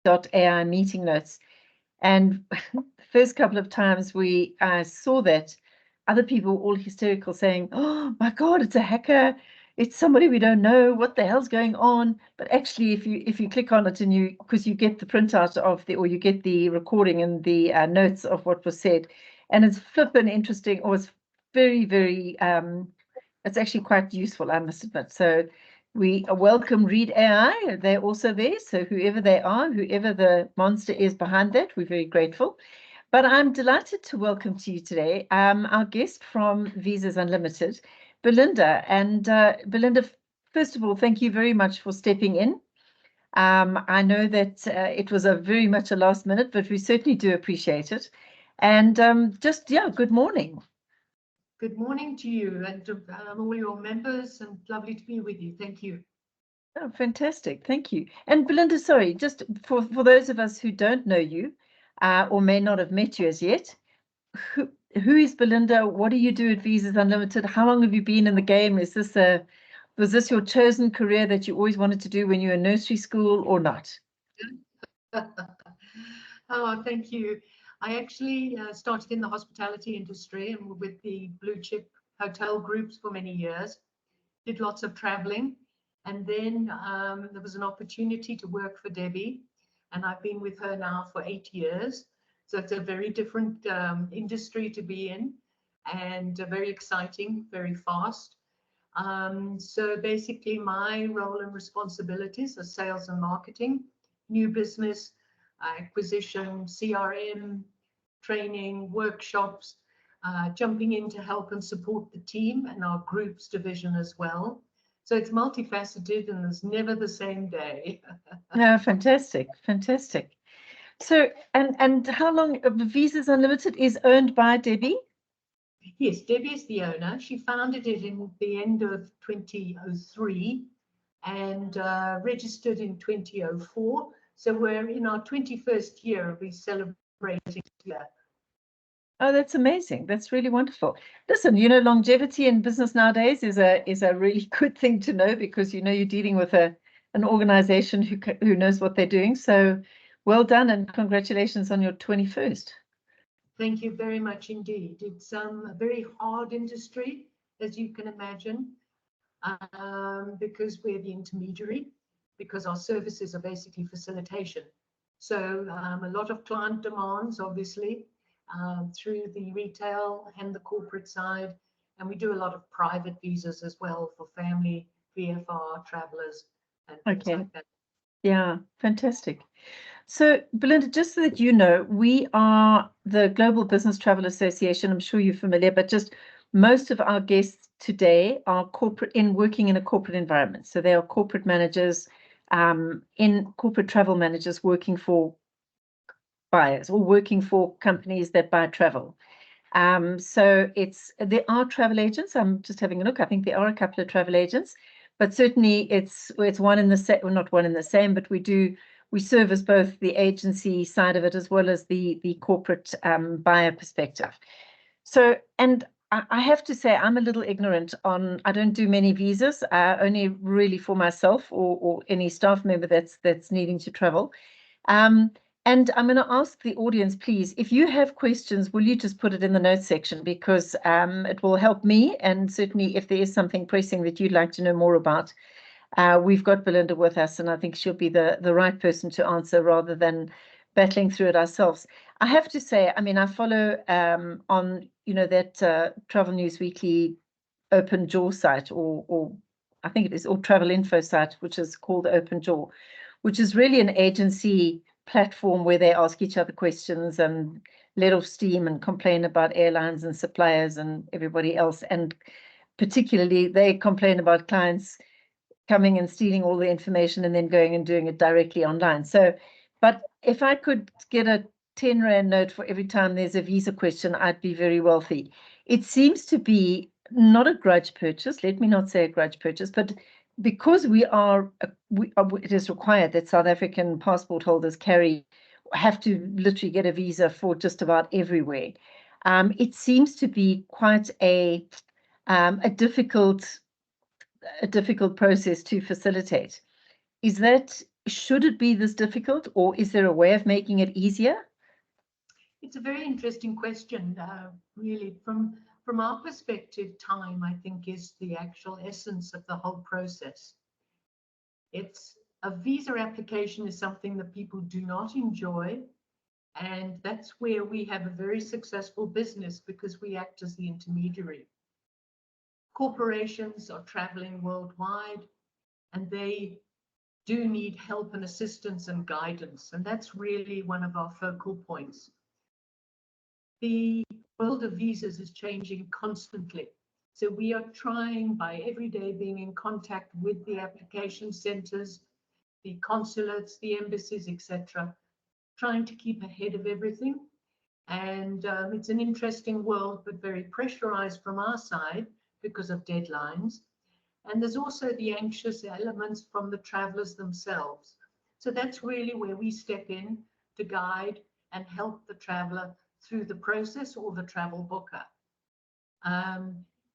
AI meeting notes. And the first couple of times we saw that, other people were all hysterical saying, oh my God, it's a hacker. It's somebody we don't know. What the hell's going on? But actually, if you click on it and because you get the printout of or you get the recording and the notes of what was said, and it's flippin' interesting, or it's very, very, it's actually quite useful, I must admit. So we welcome Read AI. They're also there. So whoever they are, whoever the monster is behind that, we're very grateful. But I'm delighted to welcome to you today our guest from Visas Unlimited, Belinda. And Belinda, first of all, thank you very much for stepping in. I know that it was very much a last minute, but we certainly do appreciate it. And good morning. Good morning to you and all your members, and lovely to be with you. Thank you. Oh, fantastic. Thank you. And Belinda, sorry, just for those of us who don't know you or may not have met you as yet, who is Belinda? What do you do at Visas Unlimited? How long have you been in the game? Was this your chosen career that you always wanted to do when you were in nursery school or not? Oh, thank you. I actually started in the hospitality industry and with the blue chip hotel groups for many years, did lots of traveling. And then there was an opportunity to work for Debbie, and I've been with her now for 8 years. So it's a very different industry to be in, and very exciting, very fast. So basically my role and responsibilities are sales and marketing, new business, acquisition, CRM, training, workshops, jumping in to help and support the team and our groups division as well. So it's multifaceted and there's never the same day. No, fantastic, fantastic. So, and how long Visas Unlimited is owned by Debbie? Yes, Debbie is the owner. She founded it in the end of 2003 and registered in 2004. So we're in our 21st year. We're celebrating here. Oh, that's amazing. That's really wonderful. Listen, longevity in business nowadays is a really good thing to know, because you're dealing with an organization who knows what they're doing. So well done and congratulations on your 21st. Thank you very much indeed. It's a very hard industry, as you can imagine, because we're the intermediary, because our services are basically facilitation. So a lot of client demands, obviously, through the retail and the corporate side. And we do a lot of private visas as well for family, VFR, travelers, and things like that. Yeah, fantastic. So, Belinda, just so that you know, we are the Global Business Travel Association. I'm sure you're familiar, but just most of our guests today are working in a corporate environment. So they are corporate managers, corporate travel managers working for buyers or working for companies that buy travel. So there are travel agents. I'm just having a look. I think there are a couple of travel agents, but certainly it's one in the same, well, not one in the same, but we service both the agency side of it as well as the corporate buyer perspective. So, and I have to say, I'm a little ignorant I don't do many visas, only really for myself or any staff member that's needing to travel. And I'm going to ask the audience, please, if you have questions, will you just put it in the notes section, because it will help me. And certainly if there is something pressing that you'd like to know more about, we've got Belinda with us, and I think she'll be the right person to answer rather than battling through it ourselves. I have to say, I mean, I follow on, that Travel News Weekly Open Jaw site, or I think it is, or Travel Info site, which is called Open Jaw, which is really an agency platform where they ask each other questions and let off steam and complain about airlines and suppliers and everybody else. And particularly they complain about clients coming and stealing all the information and then going and doing it directly online. So, but if I could get a 10 Rand note for every time there's a visa question, I'd be very wealthy. It seems to be not a grudge purchase. Let me not say a grudge purchase, but because it is required that South African passport holders have to literally get a visa for just about everywhere. It seems to be quite a difficult process to facilitate. should it be this difficult, or is there a way of making it easier? It's a very interesting question, really. From our perspective, time, I think, is the actual essence of the whole process. It's a visa application is something that people do not enjoy. And that's where we have a very successful business, because we act as the intermediary. Corporations are traveling worldwide, and they do need help and assistance and guidance. And that's really one of our focal points. The world of visas is changing constantly. So we are trying, by every day being in contact with the application centers, the consulates, the embassies, etc., trying to keep ahead of everything. And it's an interesting world, but very pressurized from our side because of deadlines. And there's also the anxious elements from the travelers themselves. So that's really where we step in to guide and help the traveler through the process, or the travel booker.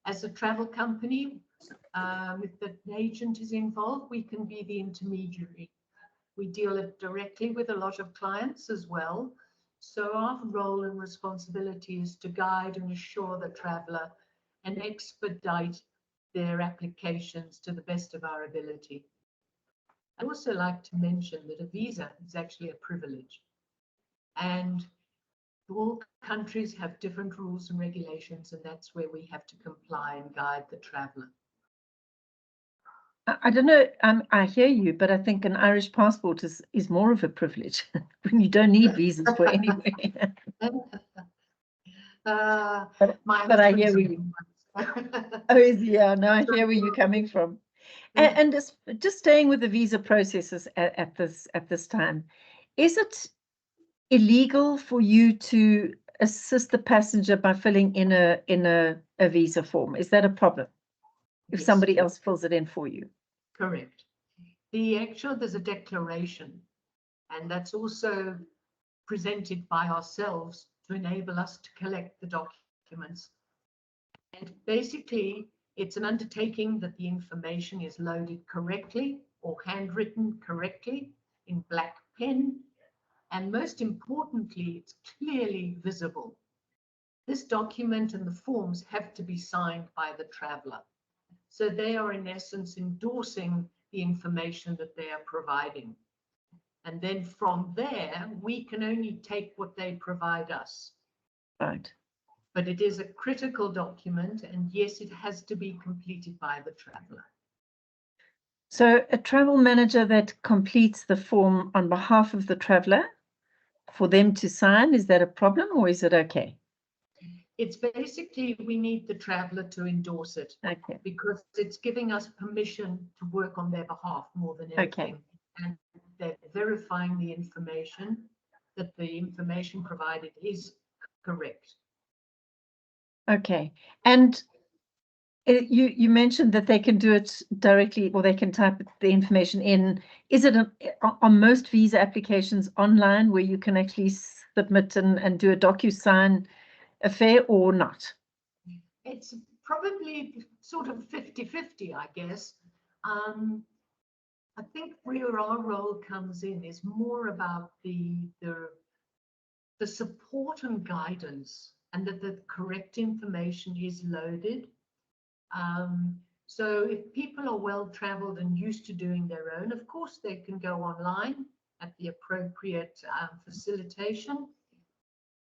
As a travel company, if the agent is involved, we can be the intermediary. We deal directly with a lot of clients as well. So our role and responsibility is to guide and assure the traveler and expedite their applications to the best of our ability. I'd also like to mention that a visa is actually a privilege. And all countries have different rules and regulations, and that's where we have to comply and guide the traveler. I don't know, I hear you, but I think an Irish passport is more of a privilege when you don't need visas for anywhere. But I hear where you. Oh, yeah, no, I hear where you're coming from. And just staying with the visa processes at this time, is it illegal for you to assist the passenger by filling in a visa form? Is that a problem if Yes. somebody else fills it in for you? Correct. There's a declaration, and that's also presented by ourselves to enable us to collect the documents. And basically, it's an undertaking that the information is loaded correctly or handwritten correctly in black pen. And most importantly, it's clearly visible. This document and the forms have to be signed by the traveler. So they are in essence endorsing the information that they are providing. And then from there, we can only take what they provide us. Right. But it is a critical document, and yes, it has to be completed by the traveler. So a travel manager that completes the form on behalf of the traveler for them to sign, is that a problem, or is it okay? It's basically, we need the traveler to endorse it. Okay. Because it's giving us permission to work on their behalf more than anything. Okay. And they're verifying the information, that the information provided is correct. Okay. And you mentioned that they can do it directly, or they can type the information in. Is it are most visa applications online where you can actually submit and do a DocuSign affair, or not? It's probably sort of 50-50, I guess. I think where our role comes in is more about the support and guidance, and that the correct information is loaded. So if people are well traveled and used to doing their own, of course they can go online at the appropriate facilitation.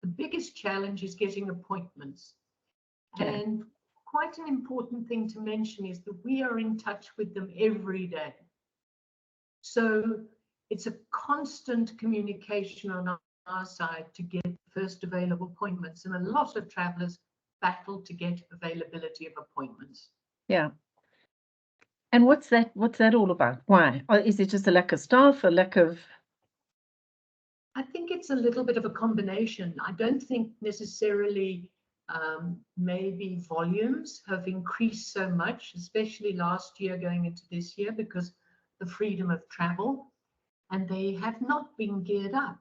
The biggest challenge is getting appointments. Okay. And quite an important thing to mention is that we are in touch with them every day. So it's a constant communication on our side to get first available appointments. And a lot of travelers battle to get availability of appointments. Yeah. And what's that all about? Why? Or is it just a lack of staff, a lack of? I think it's a little bit of a combination. I don't think necessarily maybe volumes have increased so much, especially last year going into this year, because the freedom of travel, and they have not been geared up.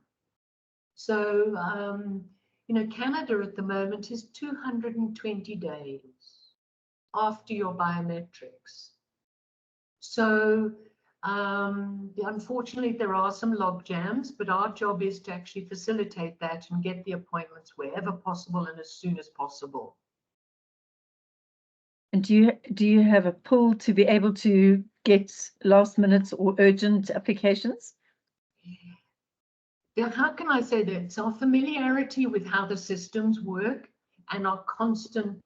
So, Canada at the moment is 220 days after your biometrics. So Unfortunately, there are some log jams, but our job is to actually facilitate that and get the appointments wherever possible and as soon as possible. And do you have a pull to be able to get last minute or urgent applications? Yeah, how can I say that? It's our familiarity with how the systems work and our constant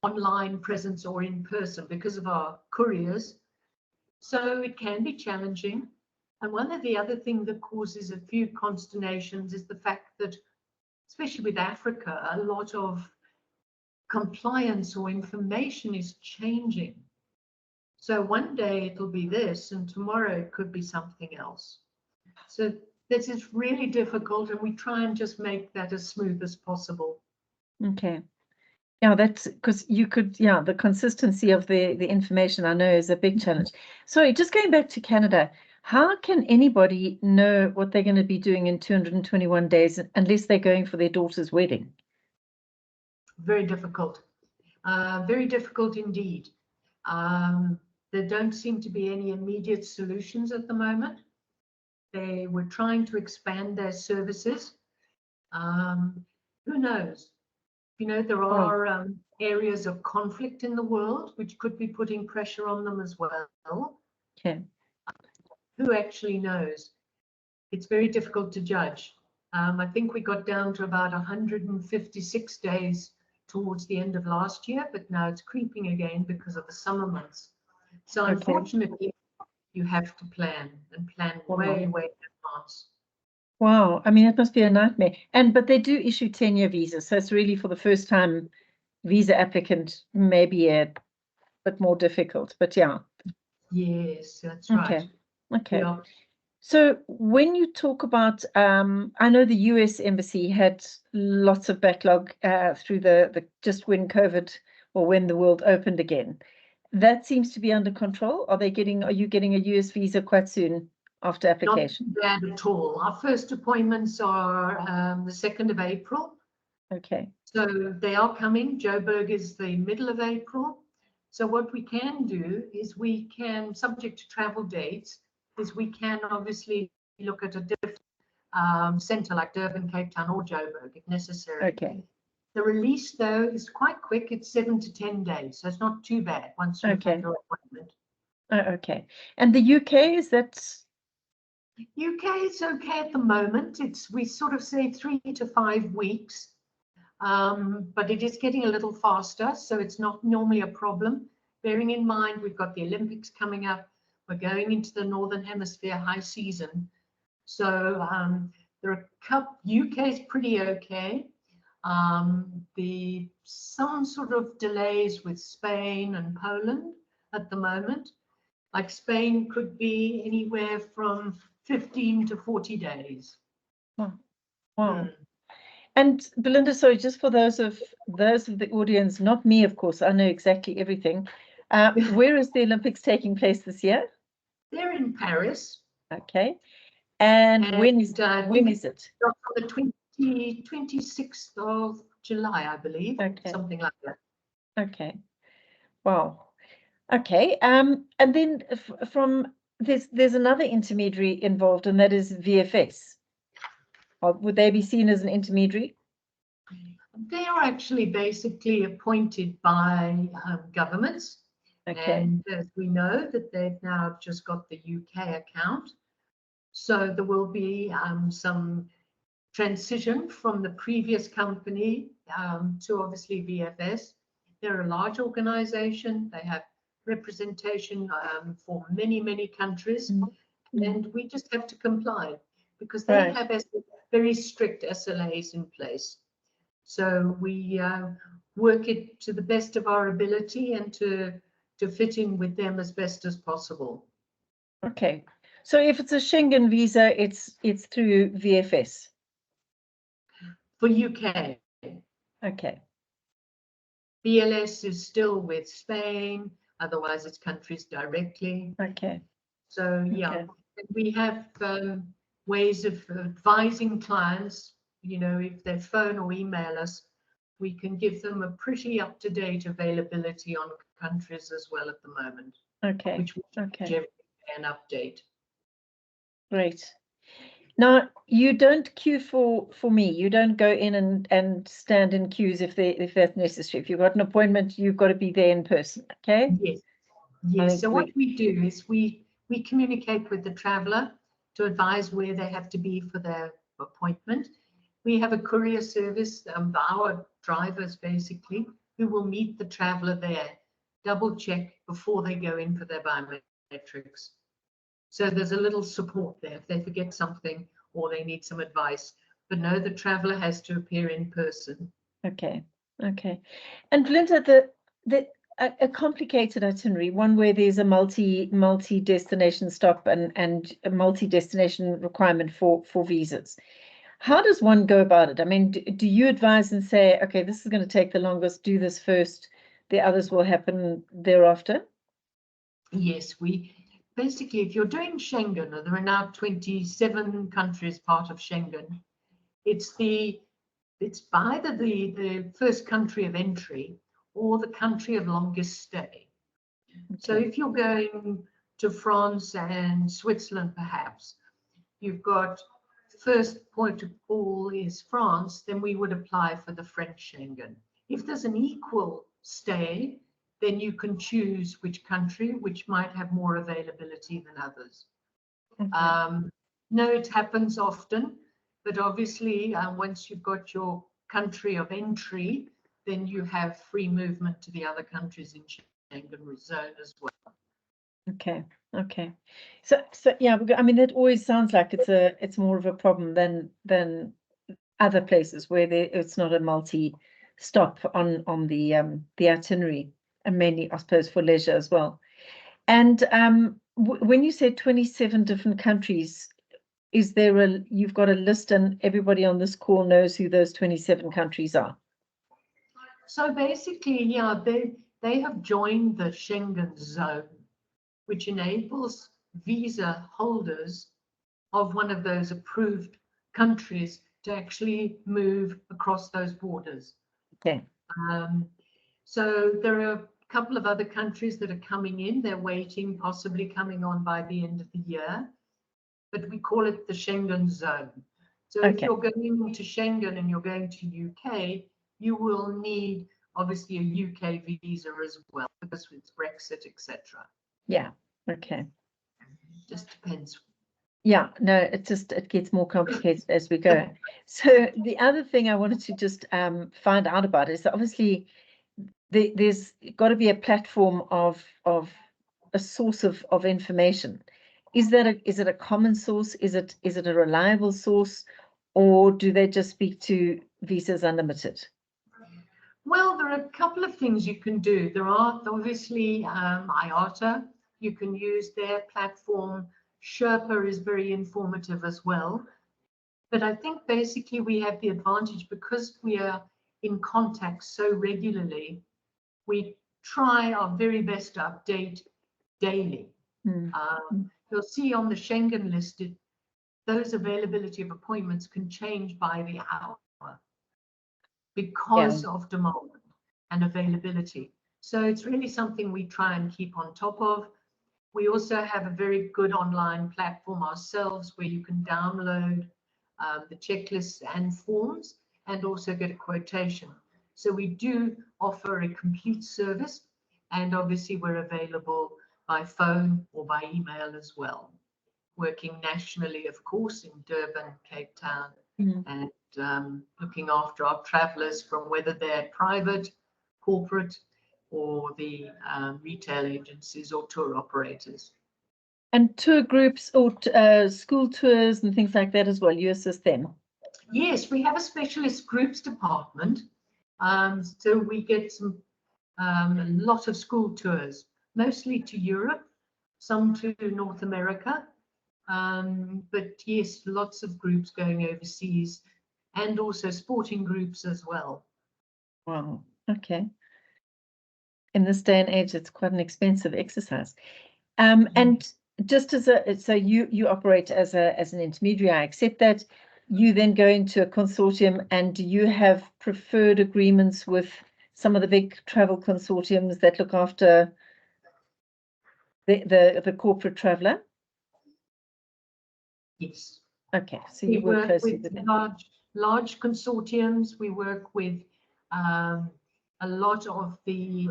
online presence or in person because of our couriers. So it can be challenging. And one of the other things that causes a few consternations is the fact that, especially with Africa, a lot of compliance or information is changing. So one day it'll be this, and tomorrow it could be something else. So this is really difficult, and we try and just make that as smooth as possible. Okay. Yeah, that's because you could, yeah, the consistency of the information I know is a big challenge. Sorry, just going back to Canada, how can anybody know what they're going to be doing in 221 days unless they're going for their daughter's wedding? Very difficult. Very difficult indeed. There don't seem to be any immediate solutions at the moment. They were trying to expand their services. Who knows? You know, there are areas of conflict in the world which could be putting pressure on them as well. Okay. Who actually knows? It's very difficult to judge. I think we got down to about 156 days towards the end of last year, but now it's creeping again because of the summer months. So unfortunately, you have to plan and plan way in advance. Wow, I mean, it must be a nightmare. But they do issue 10-year visas, so it's really for the first time visa applicant, maybe a bit more difficult, but yeah. Yes, that's right. Okay. Yeah. So when you talk about, I know the US Embassy had lots of backlog through the just when COVID or when the world opened again. That seems to be under control. Are you getting a US visa quite soon after application? Not bad at all. Our first appointments are the 2nd of April. Okay. So they are coming. Joburg is the middle of April. So what we can do is we can, subject to travel dates, is we can obviously look at a different centre like Durban, Cape Town, or Joburg if necessary. Okay. The release, though, is quite quick. It's 7 to 10 days. So it's not too bad once you've had your appointment. Okay. And the UK, is that? UK is okay at the moment. We sort of say 3 to 5 weeks. But it is getting a little faster, so it's not normally a problem. Bearing in mind, we've got the Olympics coming up. We're going into the Northern Hemisphere high season. So there are UK is pretty okay. Some sort of delays with Spain and Poland at the moment. Like Spain could be anywhere from 15 to 40 days. Wow. And Belinda, sorry, just for those of the audience, not me, of course, I know exactly everything. Where is the Olympics taking place this year? They're in Paris. Okay. And when is it? On the 26th of July, I believe. Okay. Something like that. Okay. Wow. Okay. And then there's another intermediary involved, and that is VFS. Would they be seen as an intermediary? They are actually basically appointed by governments. Okay. And as we know that they've now just got the UK account. So there will be some transition from the previous company to obviously VFS. They're a large organization. They have representation for many, many countries. And we just have to comply because they have very strict SLAs in place. So we work it to the best of our ability and to fit in with them as best as possible. Okay. So if it's a Schengen visa, it's through VFS? For UK. Okay. BLS is still with Spain, otherwise it's countries directly. Okay. So yeah, we have ways of advising clients, you know, if they phone or email us, we can give them a pretty up-to-date availability on countries as well at the moment. Okay. which we Okay. change every day and update. Great. Now, you don't queue for me. You don't go in and stand in queues if that's necessary. If you've got an appointment, you've got to be there in person. Okay. Yes. Yes. So what we do is we communicate with the traveller to advise where they have to be for their appointment. We have a courier service, our drivers basically, who will meet the traveller there, double check before they go in for their biometrics. So there's a little support there if they forget something or they need some advice. But no, the traveller has to appear in person. Okay. Okay. And Belinda, a complicated itinerary, one where there's a multi destination stop and a multi-destination requirement for visas. How does one go about it? I mean, do you advise and say, okay, this is going to take the longest, do this first, the others will happen thereafter? Yes, basically, if you're doing Schengen, there are now 27 countries part of Schengen. It's either the first country of entry or the country of longest stay. Okay. So if you're going to France and Switzerland, perhaps, you've got first point of call is France, then we would apply for the French Schengen. If there's an equal stay, then you can choose which country, which might have more availability than others. Okay. No, it happens often, but obviously once you've got your country of entry, then you have free movement to the other countries in Schengen zone as well. Okay. Okay. So yeah, I mean, that always sounds like it's more of a problem than other places where it's not a multi-stop on the itinerary, and mainly, I suppose, for leisure as well. And when you said 27 different countries, is there you've got a list and everybody on this call knows who those 27 countries are? So basically, yeah, they have joined the Schengen zone, which enables visa holders of one of those approved countries to actually move across those borders. Okay. So there are a couple of other countries that are coming in. They're waiting, possibly coming on by the end of the year. But we call it the Schengen zone. So okay. If you're going to Schengen and you're going to UK, you will need obviously a UK visa as well because it's Brexit, etc. Yeah. Okay. Just depends. Yeah, no, it gets more complicated as we go. So the other thing I wanted to just find out about is that obviously there's got to be a platform of a source of information. Is it a common source? Is it a reliable source, or do they just speak to Visas Unlimited? Well, there are a couple of things you can do. There are obviously IATA. You can use their platform. Sherpa is very informative as well. But I think basically we have the advantage because we are in contact so regularly. We try our very best to update daily. You'll see on the Schengen list, those availability of appointments can change by the hour because of demand and availability. So it's really something we try and keep on top of. We also have a very good online platform ourselves where you can download the checklists and forms and also get a quotation. So we do offer a complete service, and obviously we're available by phone or by email as well, working nationally, of course, in Durban, Cape Town, and looking after our travellers from whether they're private, corporate, or the retail agencies or tour operators. And tour groups or school tours and things like that as well, you assist them? Yes, we have a specialist groups department. So we get a lot of school tours, mostly to Europe, some to North America. But yes, lots of groups going overseas and also sporting groups as well. Wow, okay. In this day and age, it's quite an expensive exercise. And just so you operate as an intermediary, I accept that. You then go into a consortium, and do you have preferred agreements with some of the big travel consortiums that look after The corporate traveller? Yes. Okay, so We you work work closely with with them. large consortiums. We work with a lot of the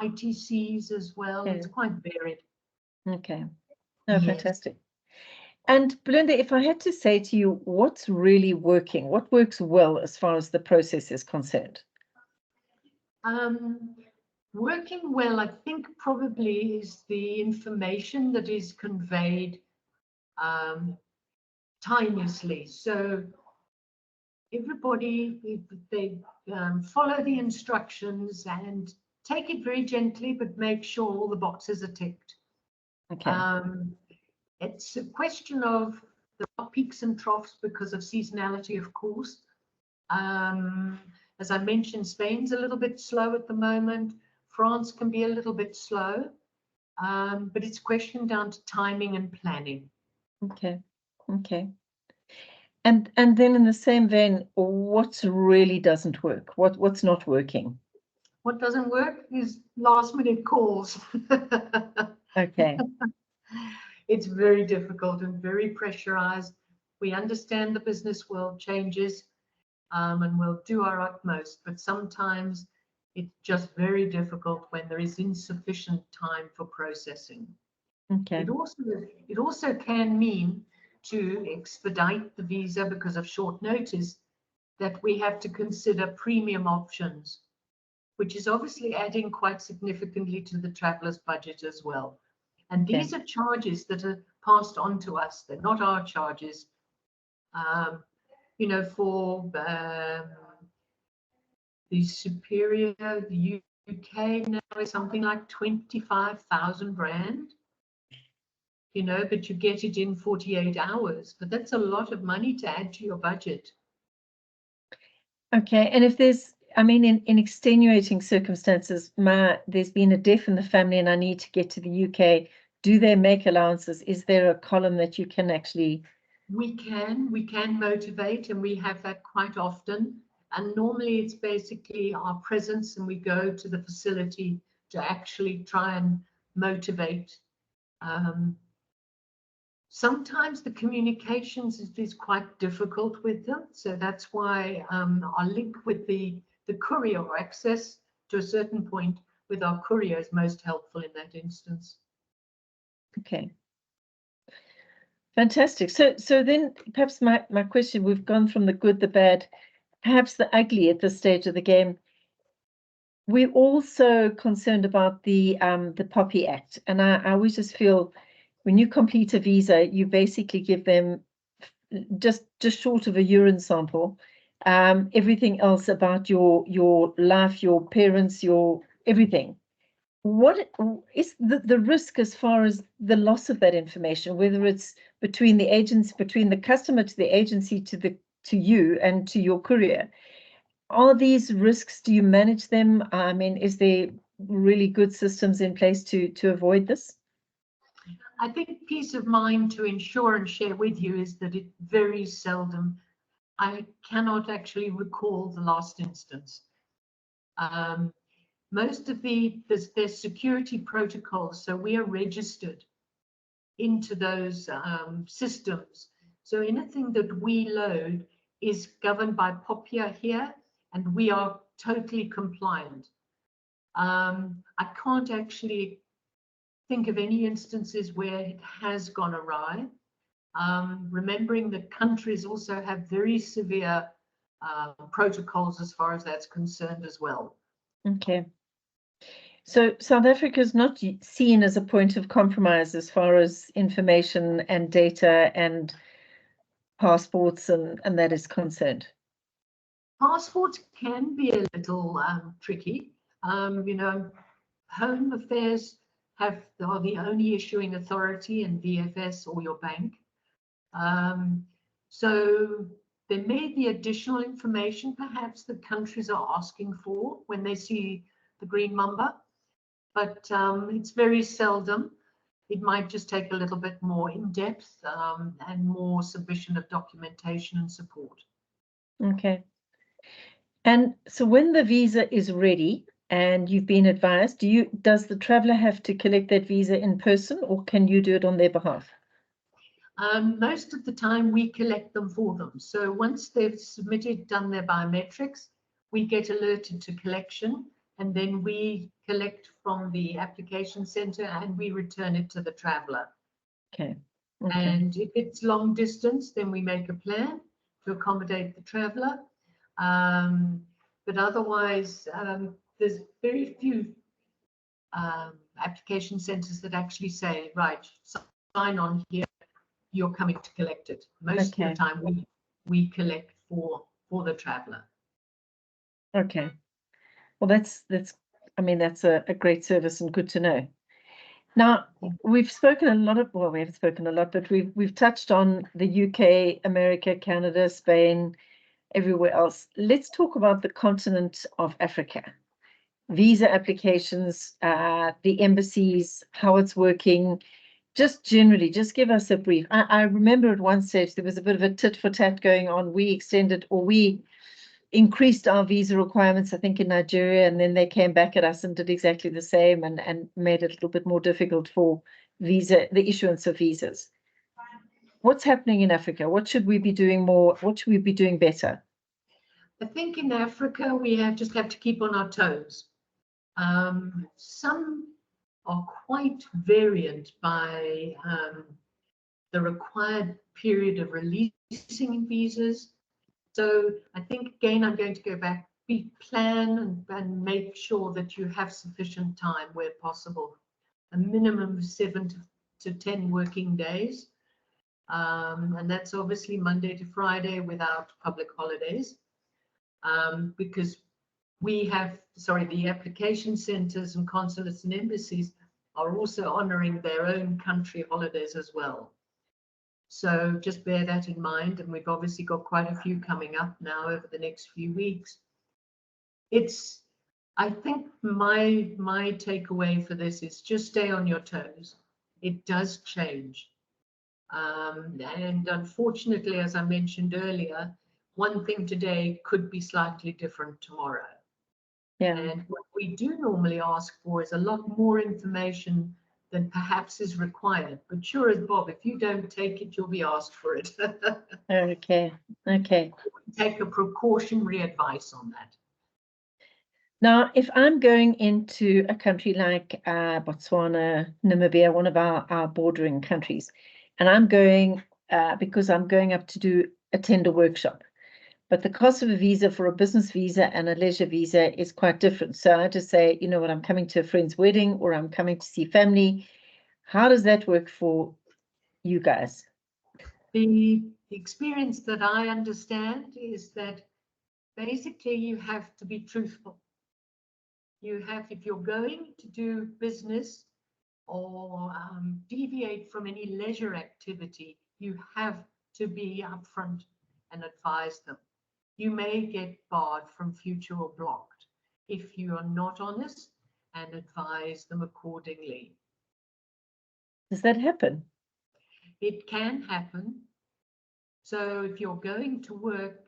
ITCs as well. Okay. It's quite varied. Okay. Oh, Yes. fantastic. And Belinda, if I had to say to you, what's really working? What works well as far as the process is concerned? Working well, I think probably is the information that is conveyed timelessly. So everybody, if they follow the instructions and take it very gently, but make sure all the boxes are ticked. Okay. It's a question of the peaks and troughs because of seasonality, of course. As I mentioned, Spain's a little bit slow at the moment. France can be a little bit slow, but it's a question down to timing and planning. Okay. Okay. And then in the same vein, what really doesn't work? What's not working? What doesn't work is last minute calls. Okay. It's very difficult and very pressurized. We understand the business world changes, and we'll do our utmost, but sometimes it's just very difficult when there is insufficient time for processing. Okay. It also can mean, to expedite the visa because of short notice, that we have to consider premium options, which is obviously adding quite significantly to the traveler's budget as well. And Okay. these are charges that are passed on to us. They're not our charges. You know, for the Superior, the UK now is something like 25,000 rand. You know, but you get it in 48 hours. But that's a lot of money to add to your budget. Okay. And if there's, I mean, in extenuating circumstances, there's been a death in the family and I need to get to the UK, do they make allowances? Is there a column that you can actually? We can motivate, and we have that quite often. And normally it's basically our presence, and we go to the facility to actually try and motivate. Sometimes the communications is quite difficult with them. So that's why our link with the courier, or access to a certain point with our courier, is most helpful in that instance. Okay. Fantastic. So then perhaps my question, we've gone from the good, the bad, perhaps the ugly at this stage of the game. We're also concerned about the POPI Act. And I always just feel when you complete a visa, you basically give them just short of a urine sample, everything else about your life, your parents, your everything. What is the risk as far as the loss of that information, whether it's between the agents, between the customer to the agency to you and to your courier? Are these risks, do you manage them? I mean, is there really good systems in place to avoid this? I think peace of mind to ensure and share with you is that it very seldom, I cannot actually recall the last instance. Most of there's security protocols, so we are registered into those systems. So anything that we load is governed by POPIA here, and we are totally compliant. I can't actually think of any instances where it has gone awry. Remembering that countries also have very severe protocols as far as that's concerned as well. Okay. So South Africa is not seen as a point of compromise as far as information and data and passports and that is concerned. Passports can be a little tricky. You know, Home Affairs are the only issuing authority, in VFS or your bank. So there may be additional information perhaps that countries are asking for when they see the green mamba, but it's very seldom. It might just take a little bit more in-depth and more submission of documentation and support. Okay. And so when the visa is ready, and you've been advised, does the traveller have to collect that visa in person, or can you do it on their behalf? Most of the time we collect them for them. So once they've submitted, done their biometrics, we get alerted to collection, and then we collect from the application center and we return it to the traveller. Okay. And if it's long distance, then we make a plan to accommodate the traveller. But otherwise, there's very few application centres that actually say, right, sign on here, you're coming to collect it. Most of the time we collect for the traveller. Okay. Well, that's I mean, that's a great service and good to know. Now, we've spoken a lot of, well, we haven't spoken a lot, but we've touched on the UK, America, Canada, Spain, everywhere else. Let's talk about the continent of Africa. Visa applications, the embassies, how it's working. Just generally, just give us a brief. I remember at one stage there was a bit of a tit for tat going on. We extended, or we increased our visa requirements, I think, in Nigeria, and then they came back at us and did exactly the same and made it a little bit more difficult for the issuance of visas. What's happening in Africa? What should we be doing more? What should we be doing better? I think in Africa we just have to keep on our toes. Some are quite variant by the required period of releasing visas. So I think, again, I'm going to go back, plan and make sure that you have sufficient time where possible, a minimum of 7 to 10 working days. And that's obviously Monday to Friday without public holidays, because the application centres and consulates and embassies are also honouring their own country holidays as well. So just bear that in mind, and we've obviously got quite a few coming up now over the next few weeks. I think my takeaway for this is just stay on your toes. It does change. And unfortunately, as I mentioned earlier, one thing today could be slightly different tomorrow. Yeah. And what we do normally ask for is a lot more information than perhaps is required. But sure as Bob, if you don't take it, you'll be asked for it. Okay. Take a precautionary advice on that. Now, if I'm going into a country like Botswana, Namibia, one of our bordering countries, and I'm going because I'm going up to do attend a workshop, but the cost of a visa for a business visa and a leisure visa is quite different. So I just say, you know what, I'm coming to a friend's wedding or I'm coming to see family. How does that work for you guys? The experience that I understand is that basically you have to be truthful. If you're going to do business or deviate from any leisure activity, you have to be upfront and advise them. You may get barred from future or blocked if you are not honest and advise them accordingly. Does that happen? It can happen. So if you're going to work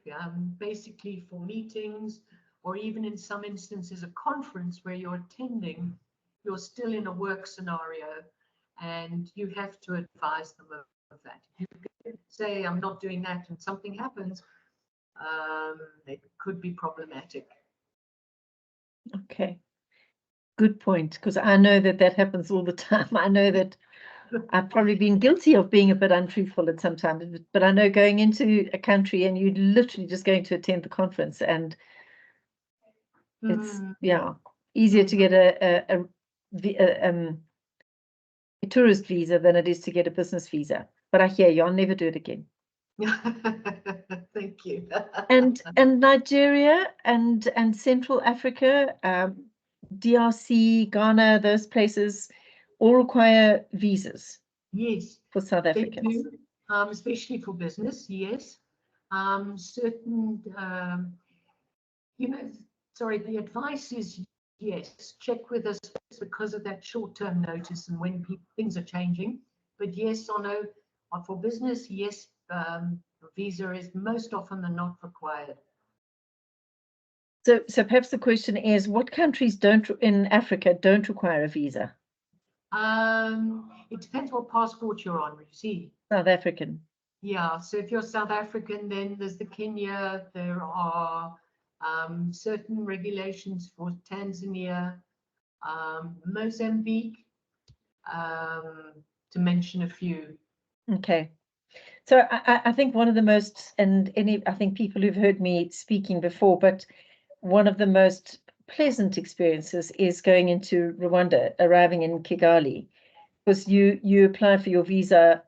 basically for meetings, or even in some instances a conference where you're attending, you're still in a work scenario and you have to advise them of that. If you say, I'm not doing that, and something happens, it could be problematic. Okay, good point, because I know that happens all the time. I know that I've probably been guilty of being a bit untruthful at some time, but I know going into a country and you're literally just going to attend the conference, and it's easier to get a tourist visa than it is to get a business visa. But I hear you, I'll never do it again. Thank you. And Nigeria and Central Africa, DRC, Ghana, those places all require visas. Yes, for South Africans. They do, especially for business. Yes, certain. The advice is yes, check with us because of that short-term notice and when things are changing. But yes or no, for business, yes, visa is most often than not required. So perhaps the question is, what countries in Africa don't require a visa? It depends what passport you're on, you see. South African. Yeah, so if you're South African, then there's the Kenya, there are certain regulations for Tanzania, Mozambique, to mention a few. Okay. So I think one of the most, and I think people who've heard me speaking before, but one of the most pleasant experiences is going into Rwanda, arriving in Kigali, because you apply for your visa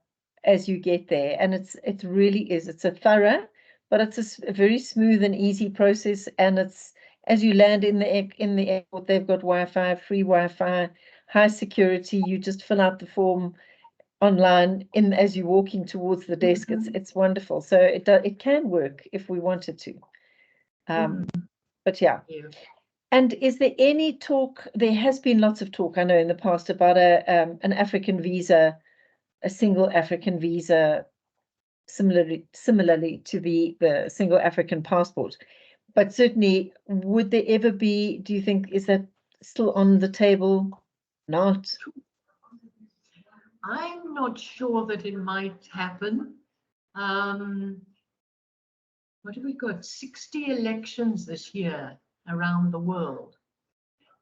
as you get there, and it really is. It's a thorough, but it's a very smooth and easy process. And it's as you land in the airport, they've got Wi-Fi, free Wi-Fi, high security. You just fill out the form online as you're walking towards the desk. It's wonderful. So it can work if we wanted to. But yeah. And is there any talk? There has been lots of talk, I know, in the past about an African visa, a single African visa, similarly to the single African passport. But certainly, would there ever be? Do you think, is that still on the table? Not. I'm not sure that it might happen. What have we got? 60 elections this year around the world.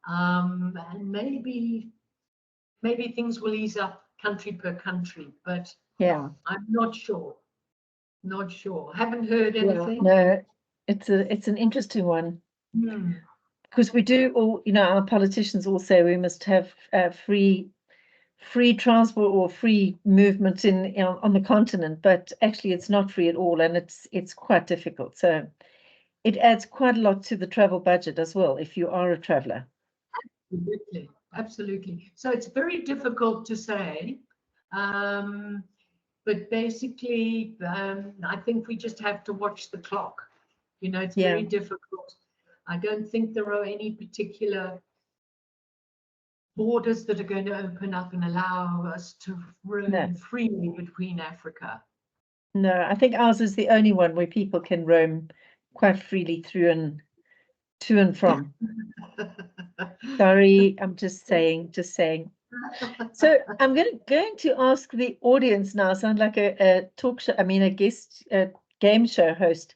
And maybe things will ease up country per country, but yeah, I'm not sure. Not sure. Haven't heard anything. No, it's an interesting one. Because we do all, our politicians all say we must have free transport or free movement on the continent, but actually it's not free at all, and it's quite difficult. So it adds quite a lot to the travel budget as well if you are a traveler. Absolutely. So it's very difficult to say, but basically I think we just have to watch the clock. It's very difficult. I don't think there are any particular borders that are going to open up and allow us to roam freely between Africa. No, I think ours is the only one where people can roam quite freely to and from. Sorry, I'm just saying. So I'm going to ask the audience now, sound like a talk show, a guest game show host.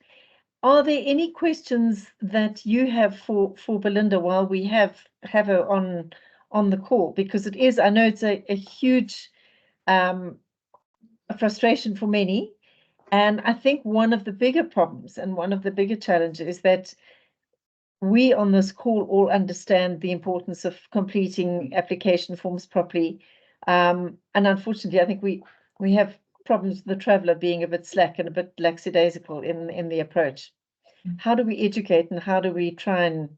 Are there any questions that you have for Belinda while we have her on the call? Because it is, I know it's a huge frustration for many. And I think one of the bigger problems and one of the bigger challenges is that we on this call all understand the importance of completing application forms properly. And unfortunately, I think we have problems with the traveller being a bit slack and a bit lackadaisical in the approach. How do we educate and how do we try and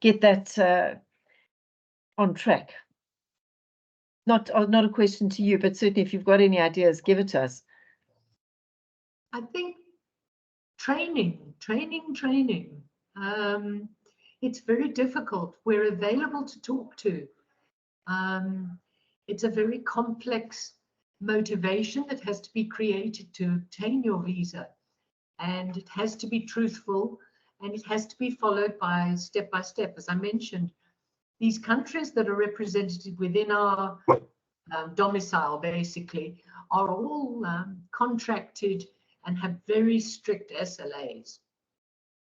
get that on track? Not a question to you, but certainly if you've got any ideas, give it to us. I think training. It's very difficult. We're available to talk to. It's a very complex motivation that has to be created to obtain your visa. And it has to be truthful, and it has to be followed by step, as I mentioned. These countries that are represented within our domicile, basically, are all contracted and have very strict SLAs.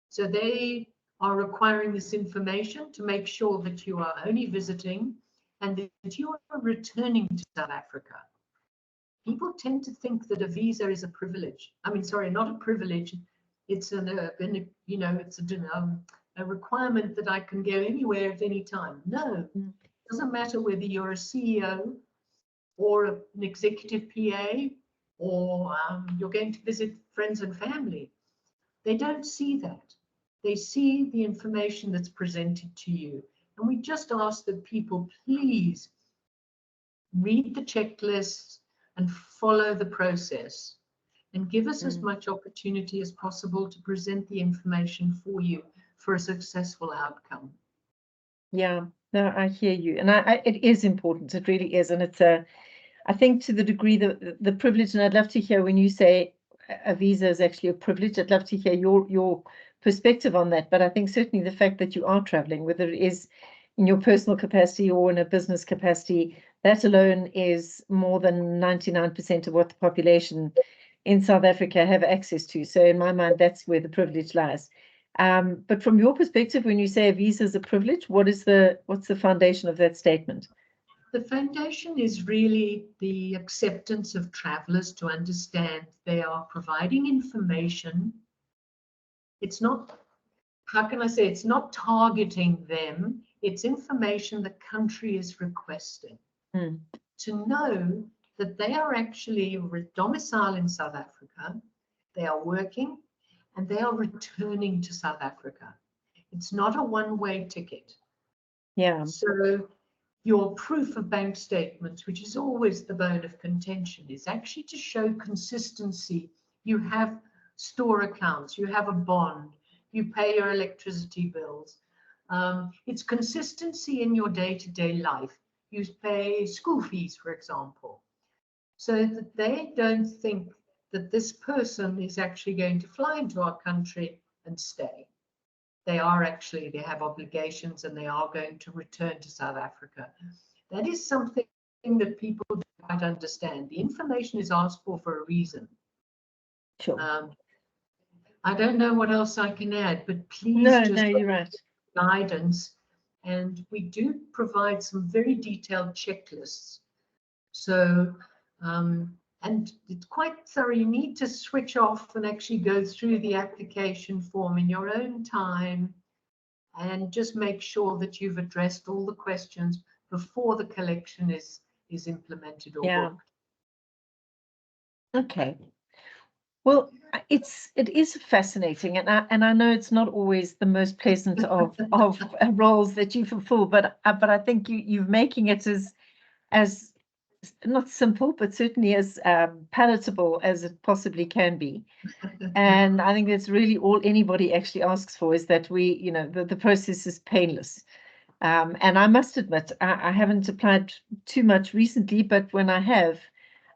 So they are requiring this information to make sure that you are only visiting and that you are returning to South Africa. People tend to think that a visa is a privilege. Sorry, not a privilege. It's a requirement that I can go anywhere at any time. No, it doesn't matter whether you're a CEO or an executive PA or you're going to visit friends and family. They don't see that. They see the information that's presented to you. And we just ask that people please read the checklists and follow the process and give us as much opportunity as possible to present the information for you for a successful outcome. Yeah, no, I hear you. And it is important. It really is. And it's I think to the degree the privilege, and I'd love to hear when you say a visa is actually a privilege, I'd love to hear your perspective on that, but I think certainly the fact that you are traveling, whether it is in your personal capacity or in a business capacity, that alone is more than 99% of what the population in South Africa have access to. So in my mind, that's where the privilege lies. But from your perspective, when you say a visa is a privilege, what's the foundation of that statement? The foundation is really the acceptance of travelers to understand they are providing information. It's not, how can I say, it's not targeting them. It's information the country is requesting. To know that they are actually domiciled in South Africa, they are working, and they are returning to South Africa. It's not a one-way ticket. Yeah. So your proof of bank statements, which is always the bone of contention, is actually to show consistency. You have store accounts, you have a bond, you pay your electricity bills. It's consistency in your day-to-day life. You pay school fees, for example, so that they don't think that this person is actually going to fly into our country and stay. They have obligations and they are going to return to South Africa. That is something that people don't quite understand. The information is asked for a reason. Sure. I don't know what else I can add, but please No, you're right. Guidance. And we do provide some very detailed checklists. So, and it's quite thorough. You need to switch off and actually go through the application form in your own time and just make sure that you've addressed all the questions before the collection is implemented or booked. Okay. Well, it is fascinating, and I know it's not always the most pleasant of roles that you fulfill, but I think you're making it as not simple, but certainly as palatable as it possibly can be. And I think that's really all anybody actually asks for, is that the process is painless. And I must admit, I haven't applied too much recently, but when I have,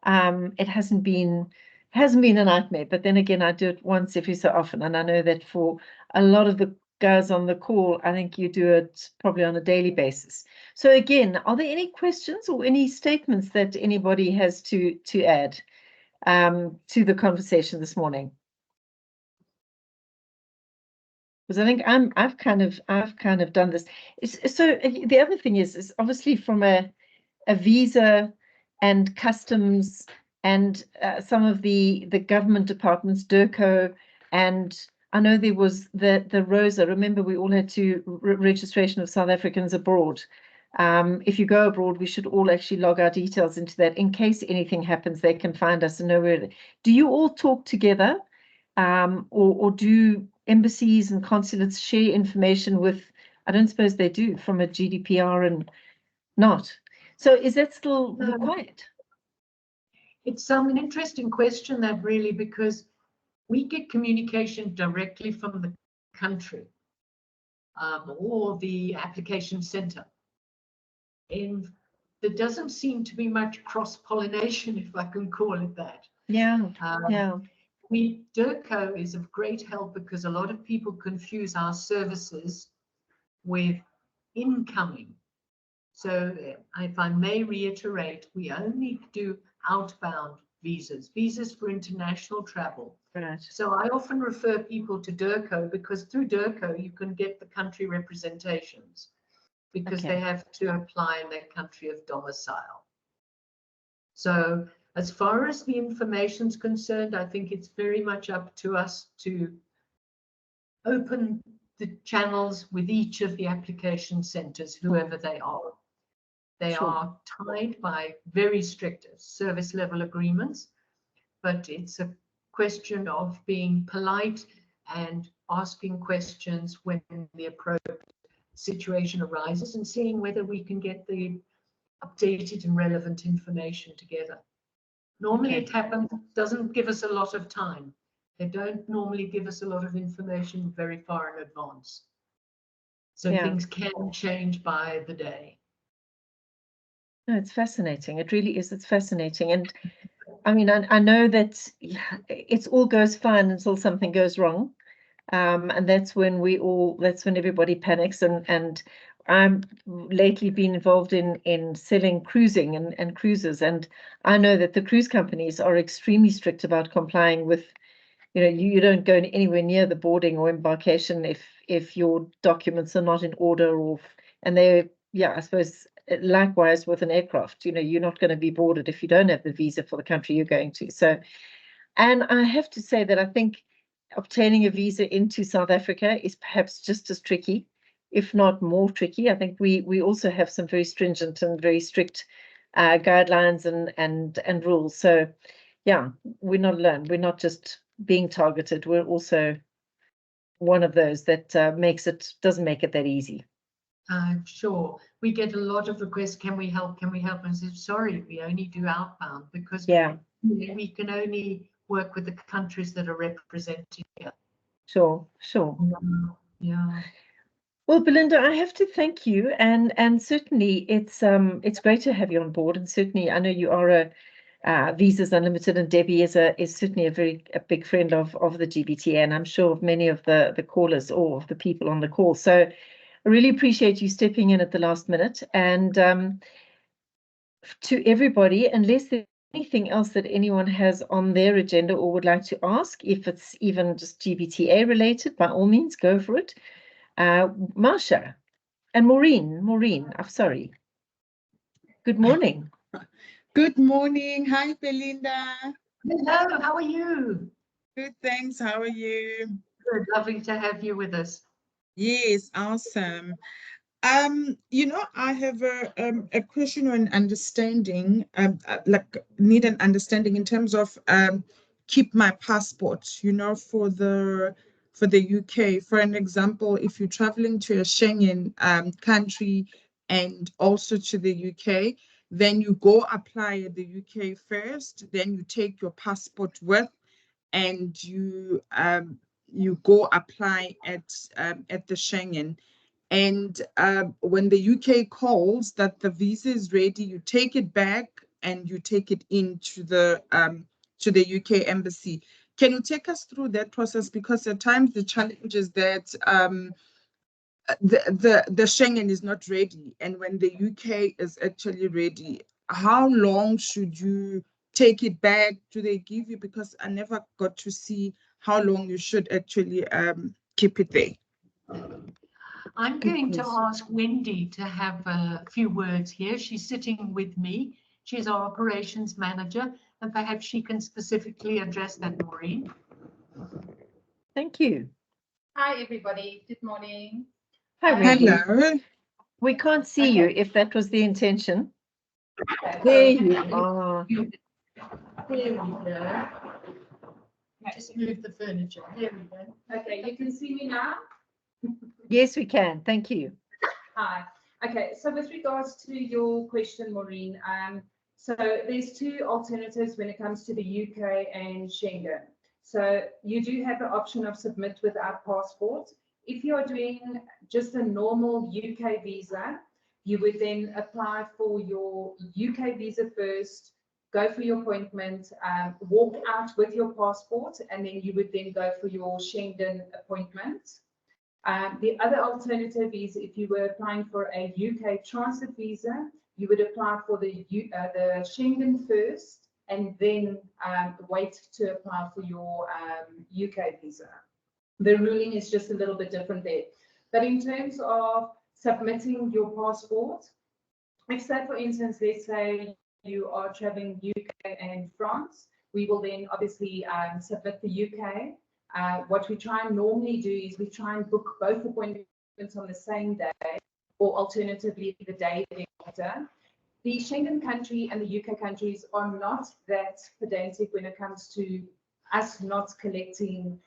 it hasn't been a nightmare. But then again, I do it once every so often, and I know that for a lot of the guys on the call, I think you do it probably on a daily basis. So again, are there any questions or any statements that anybody has to add to the conversation this morning? Because I think I've kind of done this. So the other thing is obviously from a visa and customs and some of the government departments, DIRCO, and I know there was the ROSA. Remember, we all had to registration of South Africans abroad. If you go abroad, we should all actually log our details into that in case anything happens. They can find us and know where. Do you all talk together, or do embassies and consulates share information with? I don't suppose they do from a GDPR and not. So is that still required? It's an interesting question, that really, because we get communication directly from the country or the application center. And there doesn't seem to be much cross-pollination, if I can call it that. Yeah. DIRCO is of great help because a lot of people confuse our services with incoming. So if I may reiterate, we only do outbound visas for international travel. Right. So I often refer people to DIRCO because through DIRCO you can get the country representations because they have to apply in their country of domicile. So as far as the information is concerned, I think it's very much up to us to open the channels with each of the application centers, whoever they are. They are tied by very strict service level agreements, but it's a question of being polite and asking questions when the appropriate situation arises and seeing whether we can get the updated and relevant information together. Normally it happens, doesn't give us a lot of time. They don't normally give us a lot of information very far in advance. So things can change by the day. No, it's fascinating. It really is. It's fascinating. And I mean, I know that it all goes fine until something goes wrong. And that's when everybody panics. And I'm lately been involved in selling cruising and cruises. And I know that the cruise companies are extremely strict about complying with, you don't go anywhere near the boarding or embarkation if your documents are not in order, and I suppose likewise with an aircraft, you're not going to be boarded if you don't have the visa for the country you're going to. So, and I have to say that I think obtaining a visa into South Africa is perhaps just as tricky, if not more tricky. I think we also have some very stringent and very strict guidelines and rules. So yeah, we're not alone. We're not just being targeted. We're also one of those that doesn't make it that easy. I'm sure we get a lot of requests. Can we help? Can we help? And I said, sorry, we only do outbound because we can only work with the countries that are represented here. Sure. Yeah. Well, Belinda, I have to thank you, and certainly it's great to have you on board, and certainly I know you are Visas Unlimited, and Debbie is certainly a big friend of the GBTA, and I'm sure of many of the callers or of the people on the call. So I really appreciate you stepping in at the last minute. And to everybody, unless there's anything else that anyone has on their agenda or would like to ask, if it's even just GBTA related, by all means, go for it. Marsha and Maureen, I'm sorry. Good morning. Good morning. Hi, Belinda. Hello, how are you? Good, thanks. How are you? Good, lovely to have you with us. Yes, awesome. I have a question or an understanding, need an understanding in terms of keep my passport, for the UK. For an example, if you're traveling to a Schengen country and also to the UK, then you go apply at the UK first, then you take your passport with, and you go apply at the Schengen. And when the UK calls that the visa is ready, you take it back and you take it into the UK embassy. Can you take us through that process? Because at times the challenge is that the Schengen is not ready, and when the UK is actually ready, how long should you take it back? Do they give you? Because I never got to see how long you should actually keep it there. I'm going to ask Wendy to have a few words here. She's sitting with me. She's our operations manager, and perhaps she can specifically address that, Maureen. Thank you. Hi, everybody. Good morning. Hi, Wendy. Hello. We can't see you if that was the intention. Okay. There you are. There we go. Just move the furniture. There we go. Okay, you can see me now? Yes, we can. Thank you. Hi. Okay, so with regards to your question, Maureen, so there's two alternatives when it comes to the UK and Schengen. So you do have the option of submit without passport. If you're doing just a normal UK visa, you would then apply for your UK visa first, go for your appointment, walk out with your passport, and then you would then go for your Schengen appointment. The other alternative is if you were applying for a UK transit visa, you would apply for the Schengen first and then wait to apply for your UK visa. The ruling is just a little bit different there. But in terms of submitting your passport, if say, for instance, let's say you are traveling UK and France, we will then obviously submit the UK. What we try and normally do is we try and book both appointments on the same day, or alternatively the day after. The Schengen country and the UK countries are not that pedantic when it comes to us not collecting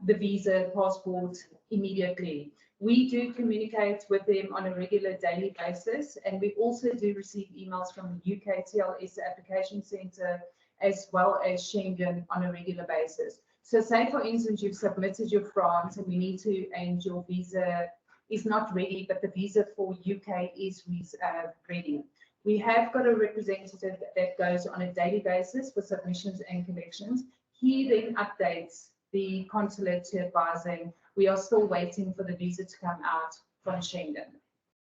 the visa passport immediately. We do communicate with them on a regular daily basis, and we also do receive emails from the UK TLS Application Centre as well as Schengen on a regular basis. So say, for instance, you've submitted your France and we need to, and your visa is not ready, but the visa for UK is ready. We have got a representative that goes on a daily basis for submissions and collections. He then updates the consulate to advising. We are still waiting for the visa to come out from Schengen.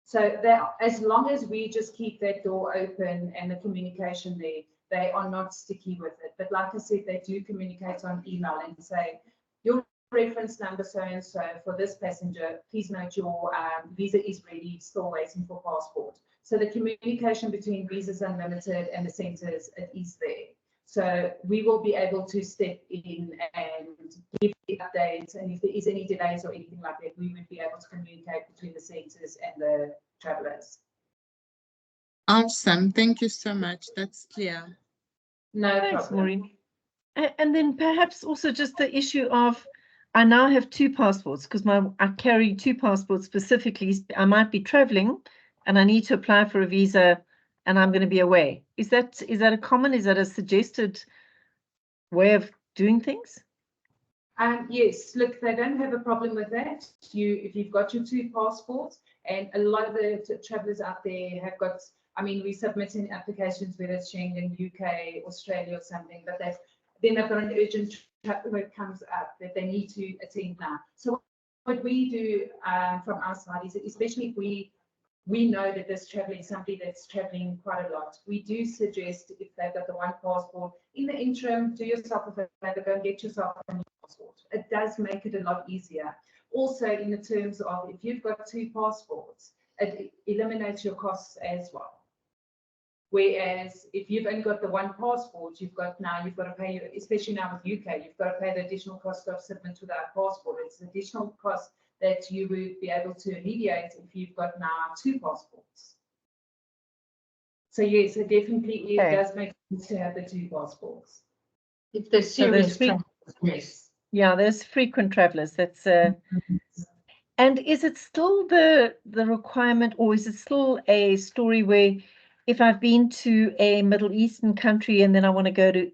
So that as long as we just keep that door open and the communication there, they are not sticky with it. But like I said, they do communicate on email and say, your reference number so-and-so for this passenger, please note your visa is ready, still waiting for passport. So the communication between Visas Unlimited and the centres, it is there. So we will be able to step in and give the updates, and if there is any delays or anything like that, we would be able to communicate between the centres and the travellers. Awesome. Thank you so much. That's clear. No Thanks, problem. Maureen. And then perhaps also just the issue of, I now have 2 passports because I carry 2 passports specifically. I might be traveling and I need to apply for a visa and I'm going to be away. Is that a common, is that a suggested way of doing things? Yes, look, they don't have a problem with that. If you've got your 2 passports, and a lot of the travellers out there have got, I mean, we submit in applications, whether it's Schengen, UK, Australia or something, but then they've got an urgent that comes up that they need to attend now. So what we do from our side is, especially if we know that this traveller is somebody that's traveling quite a lot, we do suggest if they've got the 1 passport, in the interim, do yourself a favor, go and get yourself a new passport. It does make it a lot easier. Also, in the terms of if you've got 2 passports, it eliminates your costs as well. Whereas if you've only got the 1 passport, you've got to pay, especially now with UK, you've got to pay the additional cost of submit without passport. It's an additional cost that you would be able to alleviate if you've got now 2 passports. So yes, it definitely does make sense to have the 2 passports. If there's serious trouble, yes. Yeah, there's frequent travellers. That's and is it still the requirement, or is it still a story where if I've been to a Middle Eastern country and then I want to go to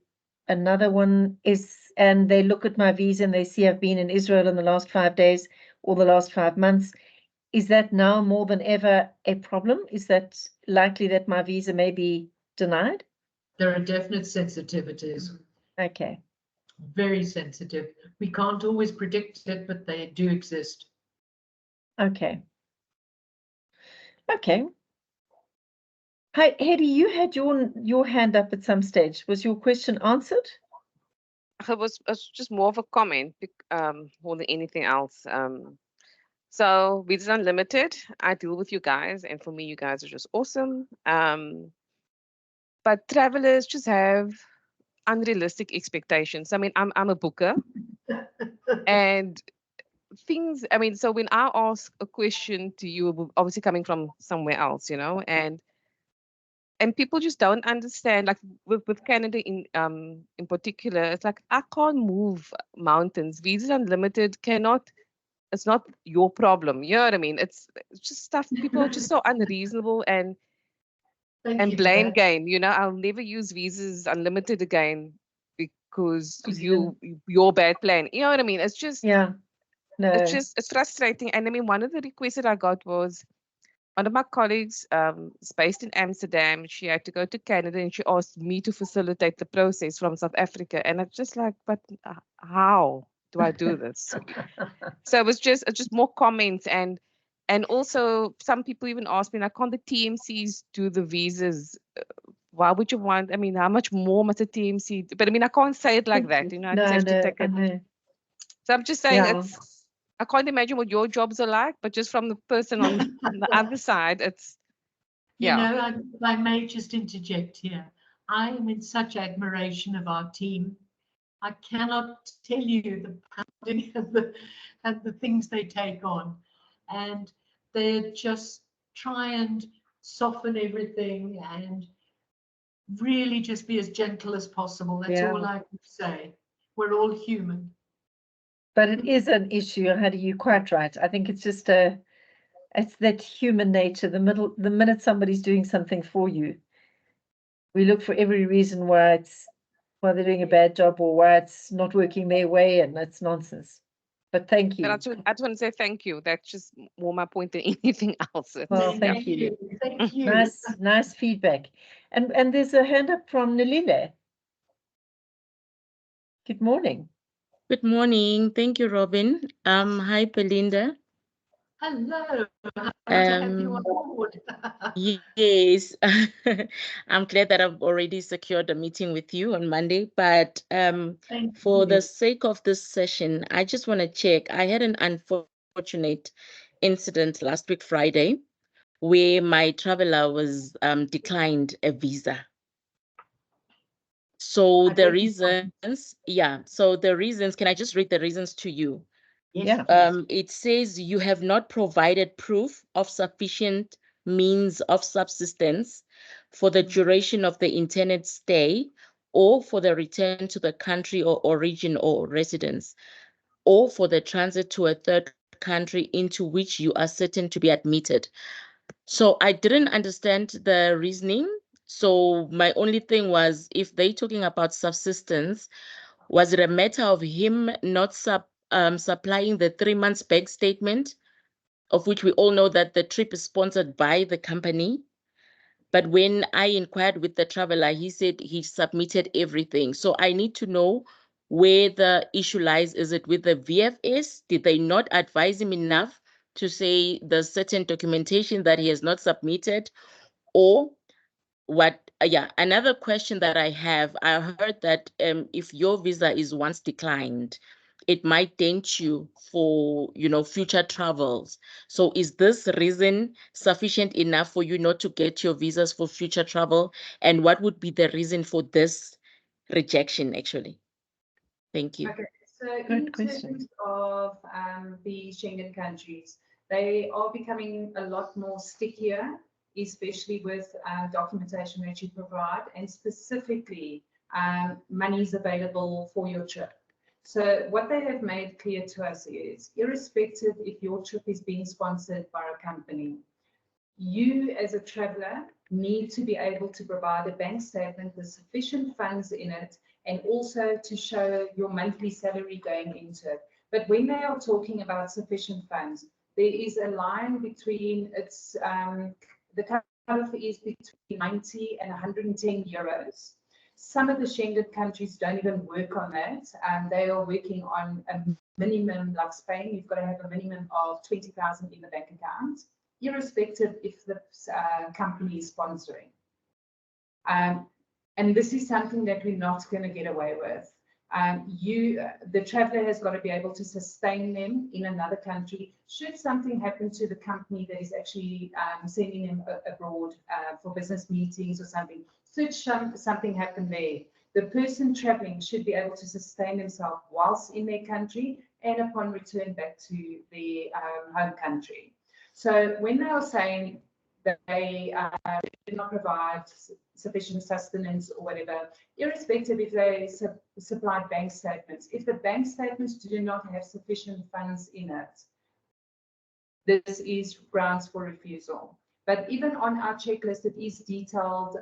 another one, and they look at my visa and they see I've been in Israel in the last 5 days or the last 5 months, is that now more than ever a problem? Is that likely that my visa may be denied? There are definite sensitivities. Okay. Very sensitive. We can't always predict it, but they do exist. Okay. Okay. Hi, Hedy, you had your hand up at some stage. Was your question answered? It was just more of a comment more than anything else. So Visas Unlimited, I deal with you guys, and for me, you guys are just awesome. But travelers just have unrealistic expectations. I mean, I'm a booker, and things. I mean, so when I ask a question to you, obviously coming from somewhere else, you know, and people just don't understand. Like with Canada in particular, it's like I can't move mountains. Visas Unlimited cannot. It's not your problem. You know what I mean? It's just stuff. People are just so unreasonable and blame game. You know, I'll never use Visas Unlimited again because your bad plan. You know what I mean? It's just it's frustrating. And I mean, one of the requests that I got was one of my colleagues is based in Amsterdam. She had to go to Canada and she asked me to facilitate the process from South Africa. And I'm just like, but how do I do this? So it's just more comments and also some people even ask me, like, can't the TMCs do the visas? Why would you want? I mean, how much more must a TMC do? But I mean, I can't say it like that, you know. I just have to take it. So I'm just saying I can't imagine what your jobs are like, but just from the person on the other side, it's You know, I may just interject here. I am in such admiration of our team. I cannot tell you the pounding and the things they take on, and they just try and soften everything and really just be as gentle as possible. That's all I can say. We're all human. But it is an issue, Hedy, you're quite right. I think it's just it's that human nature. The minute somebody's doing something for you, we look for every reason why they're doing a bad job or why it's not working their way, and that's nonsense. But thank you. But I just want to say thank you. That's just more my point than anything else. Well, thank you. Thank you. Nice feedback. And there's a hand up from Nalile. Good morning. Good morning. Thank you, Robin. Hi, Belinda. Hello, how to have you on board. Yes, I'm glad that I've already secured a meeting with you on Monday. But Thank for the you. sake of this session, I just want to check. I had an unfortunate incident last week, Friday, where my traveler was declined a visa. So I the beg your pardon. reasons, yeah. So the reasons, can I just read the reasons to you? Yes, Yeah. please. It says you have not provided proof of sufficient means of subsistence for the duration of the intended stay or for the return to the country or origin or residence, or for the transit to a third country into which you are certain to be admitted. So I didn't understand the reasoning. So my only thing was, if they're talking about subsistence, was it a matter of him not supplying the 3 months bank statement, of which we all know that the trip is sponsored by the company? But when I inquired with the traveler, he said he submitted everything. So I need to know where the issue lies. Is it with the VFS? Did they not advise him enough to say the certain documentation that he has not submitted? Or what? Yeah, another question that I have, I heard that if your visa is once declined, it might dent you for, future travels. So is this reason sufficient enough for you not to get your visas for future travel? And what would be the reason for this rejection, actually? Thank you. Okay, so in Good question. terms of the Schengen countries, they are becoming a lot more stickier, especially with documentation that you provide, and specifically monies available for your trip. So what they have made clear to us is, irrespective if your trip is being sponsored by a company, you as a traveler need to be able to provide a bank statement with sufficient funds in it, and also to show your monthly salary going into it. But when they are talking about sufficient funds, there is a line between the cutoff is between 90 and 110 euros. Some of the Schengen countries don't even work on that. They are working on a minimum, like Spain, you've got to have a minimum of 20,000 in the bank account, irrespective if the company is sponsoring. And this is something that we're not going to get away with. The traveler has got to be able to sustain them in another country. Should something happen to the company that is actually sending them abroad for business meetings or something, should something happen there, the person traveling should be able to sustain themselves whilst in their country and upon return back to their home country. So when they are saying that they did not provide sufficient sustenance or whatever, irrespective if they supplied bank statements, if the bank statements do not have sufficient funds in it, this is grounds for refusal. But even on our checklist, it is detailed.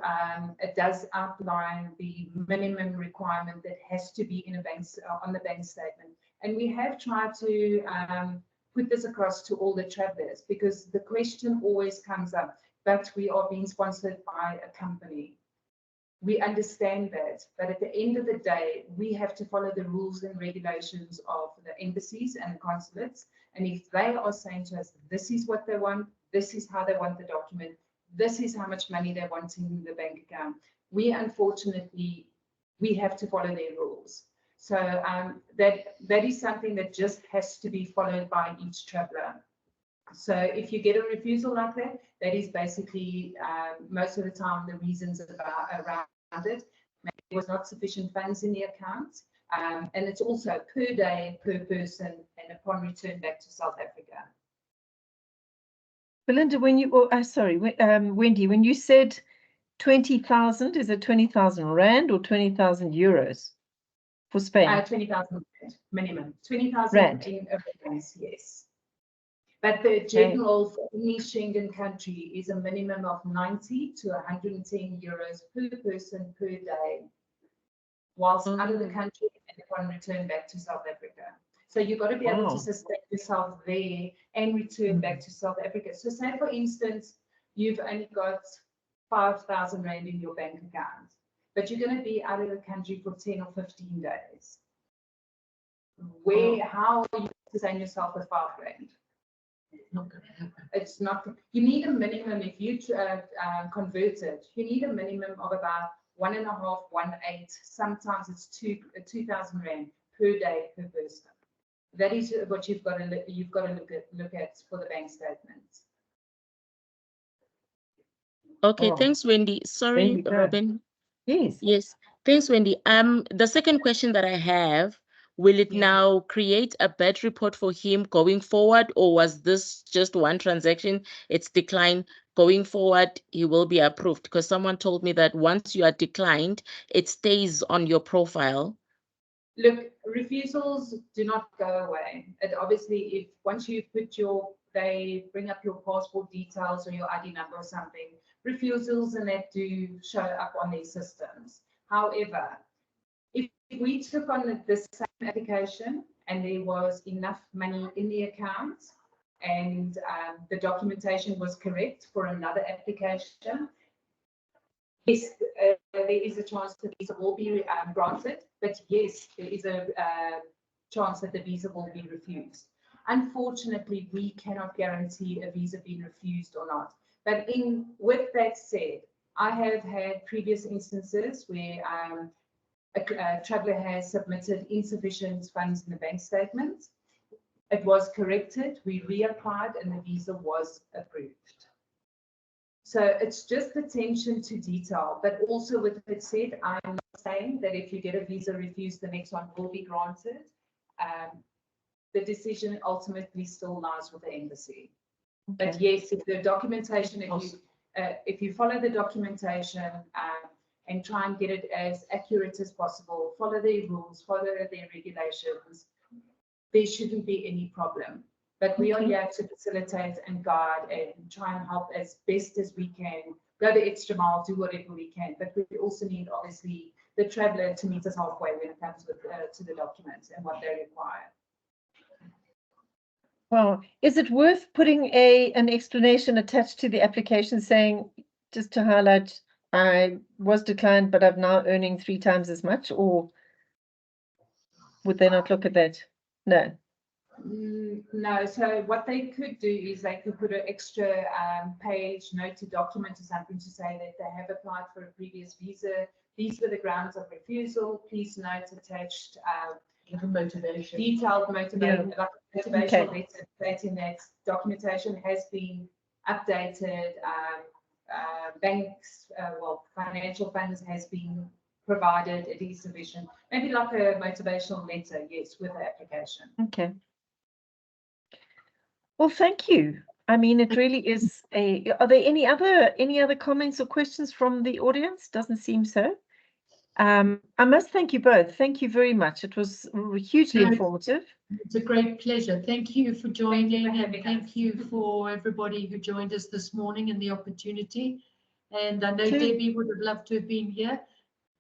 It does outline the minimum requirement that has to be in on the bank statement. And we have tried to put this across to all the travelers, because the question always comes up, but we are being sponsored by a company. We understand that, but at the end of the day, we have to follow the rules and regulations of the embassies and the consulates. And if they are saying to us, this is what they want, this is how they want the document, this is how much money they want in the bank account, we unfortunately, we have to follow their rules. So that is something that just has to be followed by each traveler. So if you get a refusal like that, that is basically most of the time the reasons around it. Maybe there was not sufficient funds in the account, and it's also per day, per person, and upon return back to South Africa. Belinda, when you, sorry, Wendy, when you said 20,000, is it 20,000 Rand or 20,000 euros for Spain? 20,000 minimum, 20,000 Rand. in everything, yes. But the general for any Schengen country is a minimum of 90 to 110 euros per person per day, whilst out of the country and upon return back to South Africa. So you've got to be able to sustain yourself there and return back to South Africa. So say, for instance, you've only got 5,000 Rand in your bank account, but you're going to be out of the country for 10 or 15 days. how are you sustain yourself with 5 grand? Not gonna happen. It's not, you need a minimum, if you convert it, you need a minimum of about 1.5, 1.8, sometimes it's 2,000 rand per day per person. That is what you've got to look at for the bank statements. Okay, Oh, thanks, Wendy. Sorry, you go. Robin. Yes. Yes, thanks, Wendy. The second question that I have, will it Yeah. now create a bad report for him going forward, or was this just one transaction? It's declined. Going forward, he will be approved, because someone told me that once you are declined, it stays on your profile. Look, refusals do not go away. And obviously, if once you put they bring up your passport details or your ID number or something, refusals and that do show up on their systems. However, if we took on the same application and there was enough money in the account and the documentation was correct for another application, yes, there is a chance that the visa will be granted, but yes, there is a chance that the visa will be refused. Unfortunately, we cannot guarantee a visa being refused or not. But with that said, I have had previous instances where a traveller has submitted insufficient funds in the bank statement. It was corrected, we reapplied, and the visa was approved. So it's just attention to detail, but also with it said, I'm not saying that if you get a visa refused, the next one will be granted. The decision ultimately still lies with the embassy. Okay. But yes, if the documentation, if you follow the documentation and try and get it as accurate as possible, follow their rules, follow their regulations, there shouldn't be any problem. But we are here to facilitate and guide and try and help as best as we can, go the extra mile, do whatever we can. But we also need, obviously, the traveller to meet us halfway when it comes to the documents and what they require. Well, is it worth putting an explanation attached to the application saying, just to highlight, I was declined, but I'm now earning 3 times as much, or would they not look at that? No. No, so what they could do is they could put an extra page, noted document or something to say that they have applied for a previous visa. These were the grounds of refusal. Please note attached Motivation. detailed motivation, Yeah. like motivational letter stating that documentation has been updated, banks, financial funds has been provided, it is sufficient. Maybe like a motivational letter, yes, with the application. Okay. Well, thank you. I mean, it really is are there any other comments or questions from the audience? Doesn't seem so. I must thank you both. Thank you very much. It was hugely informative. It's a great pleasure. Thank you for joining, and having thank us. you for everybody who joined us this morning and the opportunity. And I know Sure. Debbie would have loved to have been here.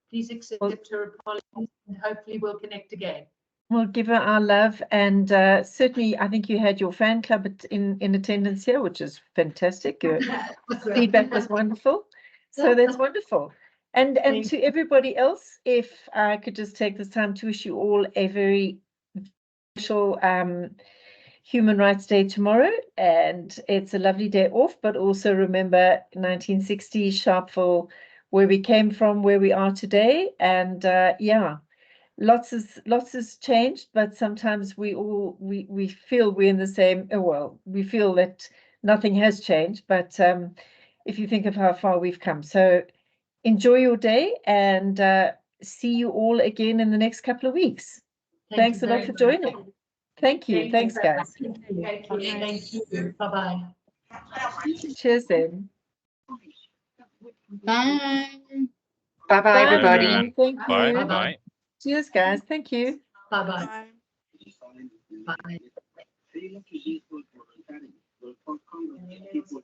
Please accept her apologies, and hopefully we'll connect again. We'll give her our love, and certainly I think you had your fan club in attendance here, which is fantastic. Your feedback was wonderful. So that's wonderful. And Thank to everybody else, if I could just take this time to wish you all a very special Human Rights Day tomorrow, and it's a lovely day off, but also remember 1960 Sharpeville, where we came from, where we are today, and yeah, lots has changed, but sometimes we feel we're in the same, well, we feel that nothing has changed, but if you think of how far we've come. So enjoy your day, and see you all again in the next couple of weeks. Thanks a lot for joining. Thank you. Thanks, guys. Thank you. Bye-bye. Cheers then. Bye. Bye-bye, everybody. Thank Bye. you. Bye. Cheers, guys. Thank you. Bye-bye. Bye.